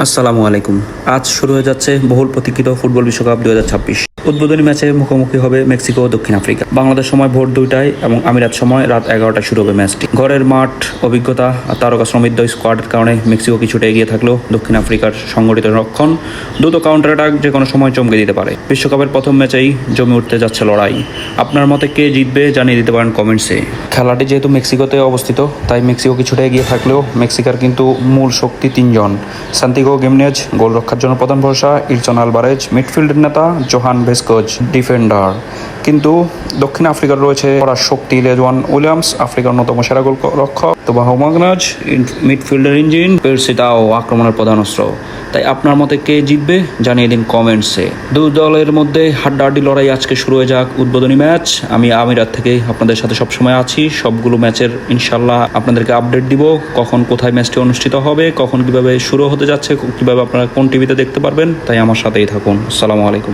আসসালামু আলাইকুম। আজ শুরু হয়ে যাচ্ছে বহুল প্রতীক্ষিত ফুটবল বিশ্বকাপ 2026। উদ্বোধনী ম্যাচে মুখোমুখি হবে মেক্সিকো ও দক্ষিণ আফ্রিকা। বাংলাদেশ সময় ভোর 2টায় এবং আমিরাত সময় রাত 11টায় শুরু হবে ম্যাচটি। ঘরের মাঠ, অভিজ্ঞতা আর তারকা সমৃদ্ধ স্কোয়াডের কারণে মেক্সিকো কিছুটা এগিয়ে থাকলেও দক্ষিণ আফ্রিকার সংগঠিত রক্ষণ দ্রুত কাউন্টার অ্যাটাক যে কোনো সময় চমকে দিতে পারে। বিশ্বকাপের প্রথম ম্যাচেই জমে উঠতে যাচ্ছে লড়াই। আপনার মতে কে জিতবে জানিয়ে দিতে পারেন কমেন্টসে। খেলাটি যেহেতু মেক্সিকোতে অবস্থিত, তাই মেক্সিকো কিছুটা এগিয়ে থাকলেও মেক্সিকার কিন্তু মূল শক্তি তিনজন। সান্তিয়াগো গিমেনেজ গোল রক্ষার জন্য প্রধান ভরসা, ইরসন আলভারেজ মিডফিল্ডের নেতা, জোহান ভেসকোজ ডিফেন্ডার। কিন্তু দক্ষিণ আফ্রিকার রয়েছে কড়া শক্তি রেজওয়ান উইলিয়ামস, আফ্রিকার অন্যতম সেরা গোল রক্ষক, তোবাহো মাগনাজ মিডফিল্ডের ইঞ্জিন, পেরসিটাও আক্রমণের প্রধান অস্ত্র। তাই আপনার মতে কে জিতবে জানিয়ে দিন কমেন্টসে। দুই দলের মধ্যে হাড্ডাহাড্ডি লড়াই আজকে শুরু হয়ে যাক। উদ্বোধনী ম্যাচ। আমি আমিরাত থেকে আপনাদের সাথে সবসময় আছি। সবগুলো ম্যাচের ইনশাল্লাহ আপনাদেরকে আপডেট দিব, কখন কোথায় ম্যাচটি অনুষ্ঠিত হবে, কখন কিভাবে শুরু হতে যাচ্ছে, কিভাবে আপনারা কোন টিভিতে দেখতে পারবেন। তাই আমার সাথেই থাকুন। আসসালামু আলাইকুম।